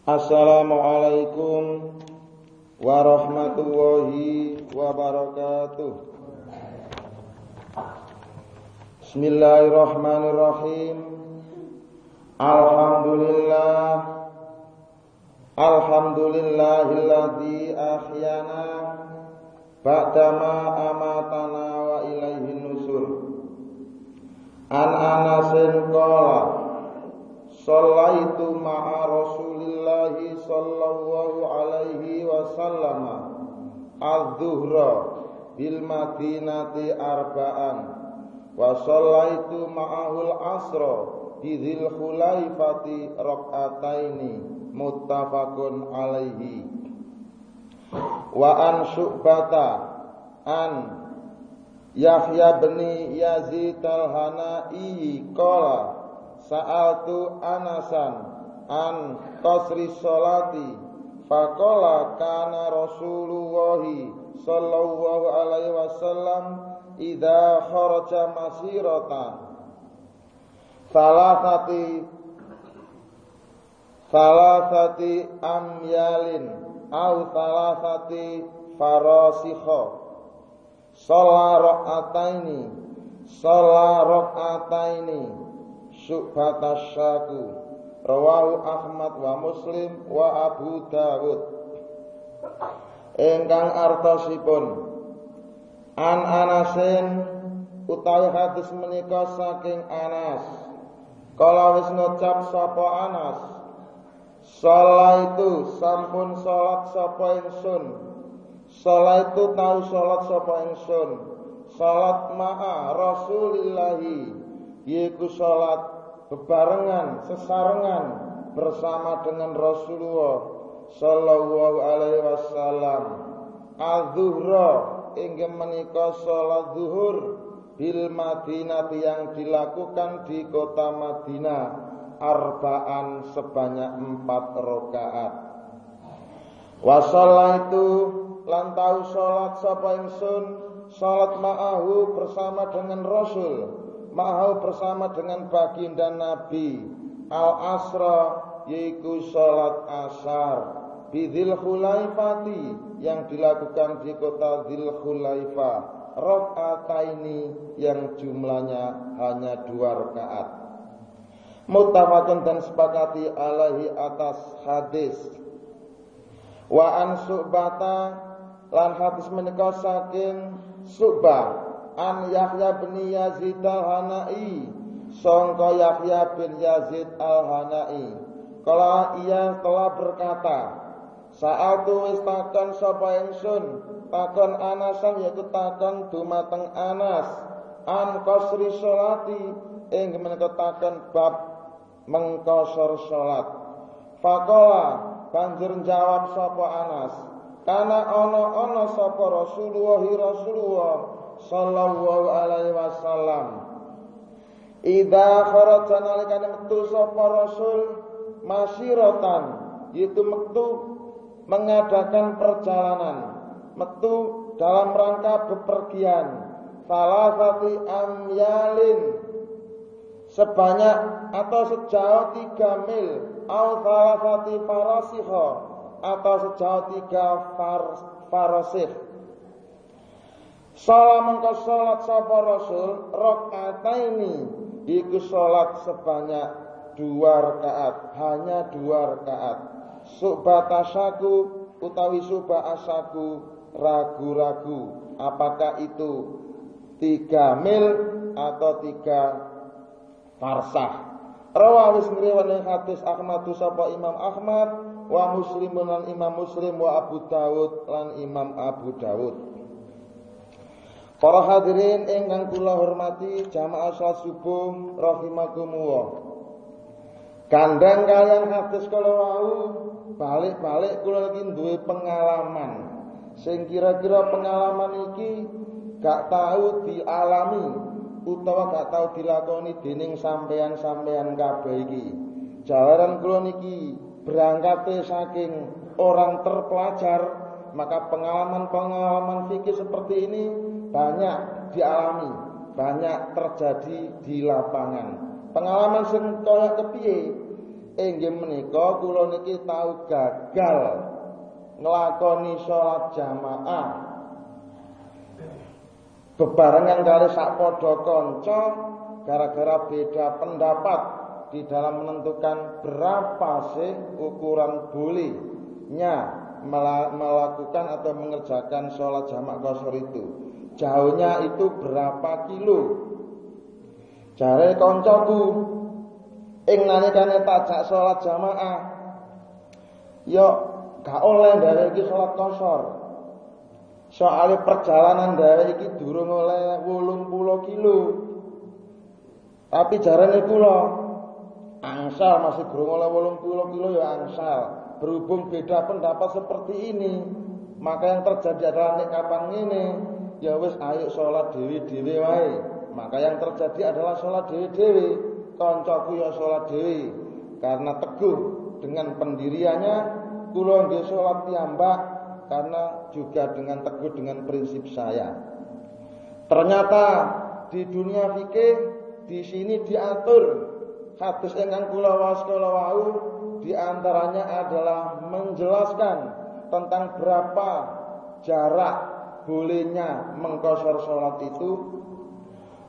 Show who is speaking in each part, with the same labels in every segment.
Speaker 1: Assalamualaikum warahmatullahi wabarakatuh. Bismillahirrahmanirrahim. Alhamdulillahilladzi ahyana ba'dama amatana wa ilaihin nusur. An Anasin qala Shallaitu ma'a Rasulillahi sallallahu alaihi wasallam adz-dzuhra bil Madinati arba'an wa shallaitu ma'ahul asra bi dzil khulaifati rak'ataini muttafaqun alaihi. Wa an Syu'bata an Yahya bin Yazid al-Hana'i qala Sa'altu Anasan an qasri sholati faqala kana Rasulullahi sallallahu alaihi wasallam idza kharaja masiratan thalathati amyalin au thalathati farasikha shalla raq'ataini Syu'batasyaku rawahu Ahmad wa Muslim wa Abu Dawud. Ingkang artosipun An Anasin utawi hadis menika saking Anas. Kala wis ngucap sapa Anas, Shalaitu sampun salat sapa ingsun. Shalaitu tau salat sapa ingsun. Salat ma'a Rasulillahi yaitu salat bebarengan, sesarengan bersama dengan Rasulullah sallallahu alaihi wasallam. Az-zuhra inggih menika salat zuhur bil Madinah yang dilakukan di kota Madinah arba'an sebanyak 4 rakaat. Wa shallaitu lan tau salat sapa ingsun salat ma'ahu bersama dengan Rasul, ma'ahu bersama dengan baginda Nabi al-asra yaitu salat asar bidzil khulaifati yang dilakukan di kota Dzil Khulaifah rak'ataini yang jumlahnya hanya 2 rakaat. Muttafaqun dan sepakati alaihi atas hadis. Wa an Syu'bata lan hadis menika saking Syu'bah an Yahya bin Yazid al-Hana'i sangka Yahya bin Yazid al-Hana'i kala ia telah berkata, Sa'altu wis takon sapa ingsun takon Anasan yaitu takon dumateng Anas an qasri sholati ing menika takon bab mengqasar salat. Faqala banjur jawab sapa Anas, kana ana sapa Rasulullah sallallahu alaihi wasallam idza kharaja nalikane metu sapa Rasul masyiratan yaitu metu mengadakan perjalanan, metu dalam rangka bepergian salasati amyalin sebanyak atau sejauh 3 mil au salasati farasikha atau sejauh 3 farasih. Salat mengko salat sapa Rasul rak'ataini iku salat sebanyak 2 rakaat, hanya 2 rakaat. Syu'batasyaku utawi Syu'batasyaku ragu-ragu apakah itu 3 mil atau 3 farsah. Rawahus ngriwayatkan hadis Ahmad sapa Imam Ahmad wa Muslimun lan Imam Muslim wa Abu Dawud lan Imam Abu Dawud. Para hadirin ingkang kula hormati jamaah salat subuh rahimakumullah. Kandhang kalian hadis kala wau balik-balik kula iki duwe pengalaman sing kira-kira pengalaman iki gak tahu dialami utawa gak tahu dilakoni dening sampean-sampean kabeh iki. Jalaran kula niki berangkate saking orang terpelajar, maka pengalaman-pengalaman fikih seperti ini banyak dialami, banyak terjadi di lapangan. Pengalaman sing kaya kepiye? inggih menika kula niki tau gagal nglakoni salat jamaah bebarengan kali sakpadha kanca gara-gara beda pendapat di dalam menentukan berapa sih ukuran bolehnya melakukan atau mengerjakan sholat jamak qashar itu. Jauhnya itu berapa kilo? Jare kancaku ing nalikane tajak sholat jamaah, yo gak oleh dhewe iki sholat qashar. Soale perjalanan dhewe iki durung oleh 80 kilo. Tapi jarane kula angsal masih durung oleh 80 kilo ya angsal. Berhubung beda pendapat seperti ini, maka yang terjadi adalah nek kapan ngene, ya wis ayo salat dhewe-dhewe wae. Maka yang terjadi adalah salat dhewe-dhewe. Kancaku ya salat dhewe karena teguh dengan pendiriannya, kula nggih salat piyambak karena juga dengan teguh dengan prinsip saya. Ternyata di dunia fikih di sini diatur hadis ingkang kula waos kala wau di antaranya adalah menjelaskan tentang berapa jarak bolehnya mengqashar salat itu.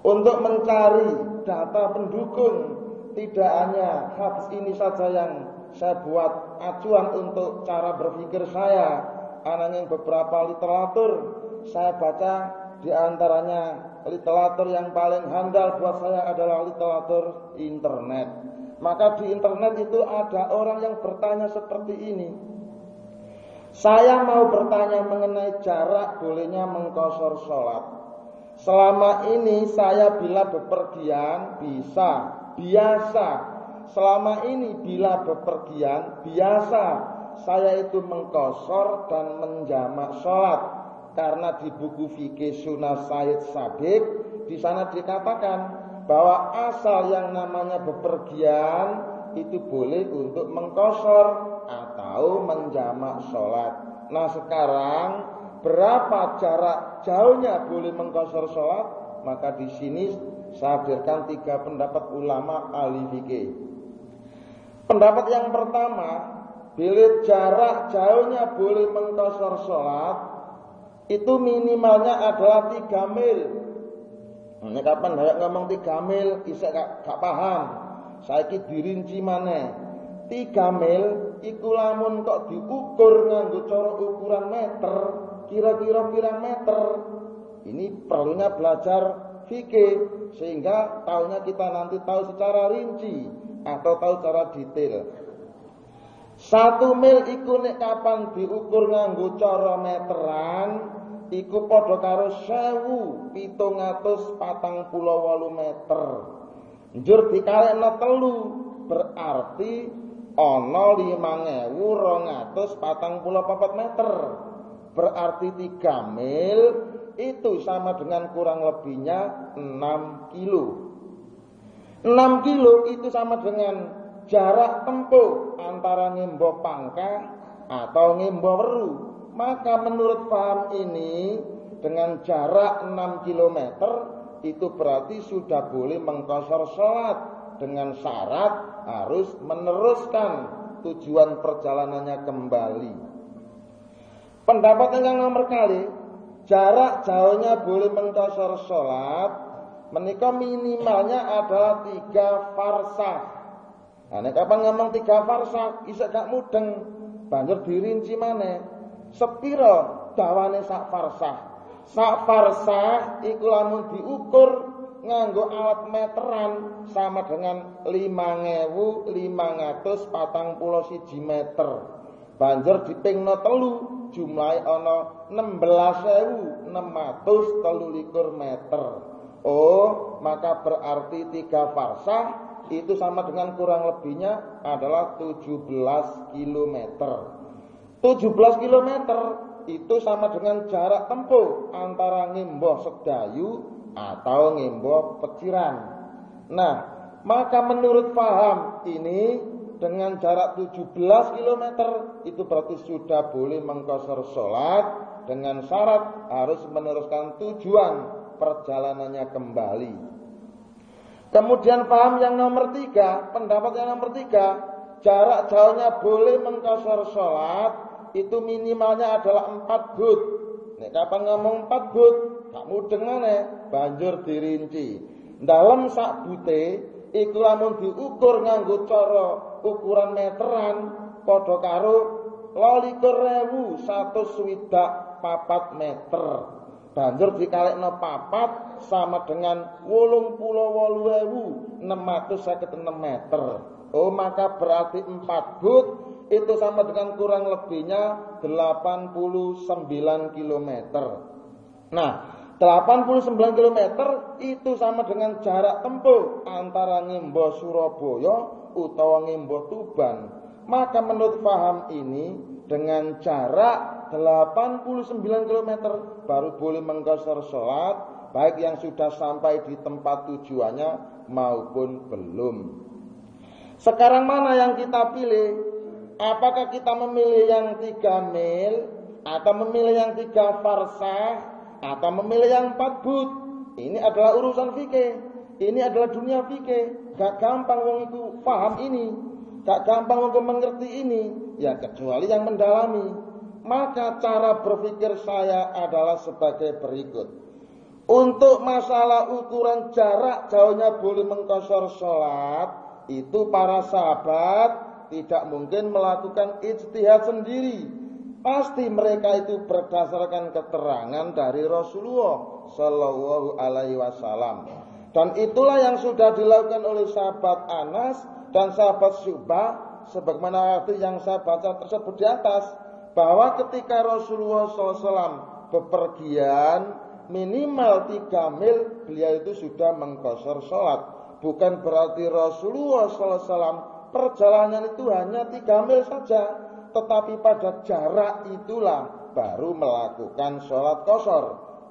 Speaker 1: Untuk mencari data pendukung, tidak hanya hadis ini saja yang saya buat acuan untuk cara berpikir saya, ananging beberapa literatur saya baca, di antaranya literatur yang paling handal buat saya adalah literatur internet. Maka di internet itu ada orang yang bertanya seperti ini. Saya mau bertanya mengenai jarak bolehnya mengqashar salat. Selama ini saya bila bepergian biasa. Selama ini bila bepergian biasa saya itu mengqashar dan menjamak salat. Karena di buku fikih Sunnah Sayyid Sabiq di sana dikatakan bahwa asal yang namanya bepergian itu boleh untuk mengqashar atau menjamak salat. Nah sekarang berapa jarak jauhnya boleh mengqashar salat? Maka di sini saya hadirkan 3 pendapat ulama ahli fikih. Pendapat yang pertama, bila jarak jauhnya boleh mengqashar salat itu minimalnya adalah 3 mil. Ini kapan saya ngomong 3 mil, isek gak paham. Saiki dirinci maneh. 3 mil iku lamun kok diukur nganggo cara ukuran meter, kira-kira pirang meter. Ini perlunya belajar fikih sehingga tahunya kita nanti tahu secara rinci atau tahu secara detail. 1 mil iku nek kapan diukur nganggo cara meteran iku padha karo 1748 meter. Njur dikalekno 3 berarti ana 5244 meter. Berarti 3 mil itu sama dengan kurang lebihnya 6 kilo. 6 kilo itu sama dengan jarak tempuh antara Ngimbo Pangkah atau Ngimbo Weru. Maka menurut paham ini dengan jarak 6 km itu berarti sudah boleh mengqashar salat dengan syarat harus meneruskan tujuan perjalanannya kembali. Pendapat yang nomor kali, jarak jauhnya boleh mengqashar salat menika minimalnya adalah 3 farsah. Nah, nek kapan ngomong 3 farsah isih gak mudeng, banjur dirinci maneh. Sepiro dawane sak farsah? Sak farsah iku lamun diukur nganggo alat meteran sama dengan 5541 meter. Banjur dipingno 3 jumlahe ana 16623 meter. Oh, maka berarti 3 farsah itu sama dengan kurang lebihnya adalah 17 kilometer. 17 km itu sama dengan jarak tempuh antara Ngimbo Sedayu atau Ngimbo Peciran. Nah, maka menurut paham ini dengan jarak 17 km itu berarti sudah boleh mengqashar salat dengan syarat harus meneruskan tujuan perjalanannya kembali. Kemudian paham yang nomor 3, pendapat yang nomor 3, jarak jauhnya boleh mengqashar salat itu minimalnya adalah 4 but. Nek kapan ngomong 4 but, gak mudeng maneh, banjur dirinci. Dalem sak bute iku lamun diukur nganggo cara ukuran meteran padha karo 22.164 meter. Banjur dikalekno 4 sama dengan 88.656 meter. Oh, maka berarti 4 but itu sama dengan kurang lebihnya 89 km. Nah, 89 km itu sama dengan jarak tempuh antara Ngimbo Surabaya utawa Ngimbo Tuban. Maka menurut paham ini dengan jarak 89 km baru boleh mengqashar salat baik yang sudah sampai di tempat tujuannya maupun belum. Sekarang mana yang kita pilih? Apakah kita memilih yang 3 mil atau memilih yang 3 farsah atau memilih yang 4 but? Ini adalah urusan fikih. Ini adalah dunia fikih. Gak gampang wong iku paham ini. Gak gampang wong mengerti ini. Ya kecuali yang mendalami. Maka cara berpikir saya adalah sebagai berikut. Untuk masalah ukuran jarak jauhnya boleh mengqashar salat, itu para sahabat tidak mungkin melakukan ijtihad sendiri. Pasti mereka itu berdasarkan keterangan dari Rasulullah Shallallahu Alaihi Wasallam. Dan itulah yang sudah dilakukan oleh sahabat Anas dan sahabat Syu'bah, sebagaimana yang saya baca tersebut di atas, bahwa ketika Rasulullah SAW bepergian minimal 3 mil, beliau itu sudah mengqashar salat. Bukan berarti Rasulullah SAW perjalanan itu hanya 3 mil saja, tetapi pada jarak itulah baru melakukan sholat qashar.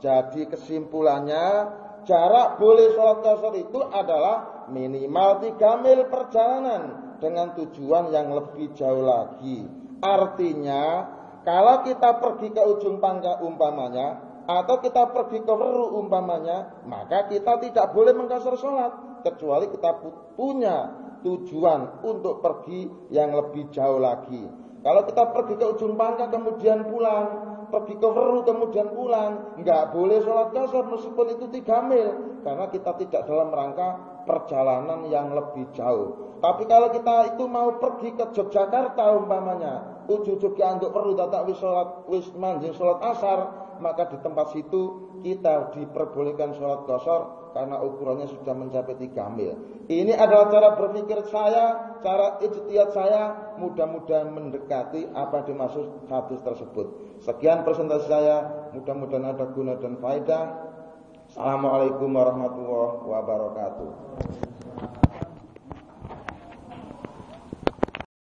Speaker 1: Jadi kesimpulannya, jarak boleh sholat qashar itu adalah minimal 3 mil perjalanan dengan tujuan yang lebih jauh lagi. Artinya, kalau kita pergi ke ujung pangkal umpamanya, atau kita pergi ke Weru umpamanya, maka kita tidak boleh mengqashar sholat, kecuali kita punya tujuan untuk pergi yang lebih jauh lagi. Kalau kita pergi ke ujung pangkal kemudian pulang, pergi ke Weru kemudian pulang, nggak boleh sholat qashar meskipun itu 3 mil, karena kita tidak dalam rangka perjalanan yang lebih jauh. Tapi kalau kita itu mau pergi ke Yogyakarta umpamanya, ujug-ujug antuk perlu tatak wis manjing sholat asar, maka di tempat situ kita diperbolehkan sholat qashar karena ukurannya sudah mencapai 3 mil. Ini adalah cara berpikir saya, cara ijtihad saya, mudah-mudahan mendekati apa yang dimaksud hadis tersebut. Sekian presentasi saya, mudah-mudahan ada guna dan faedah. Assalamualaikum warahmatullahi wabarakatuh.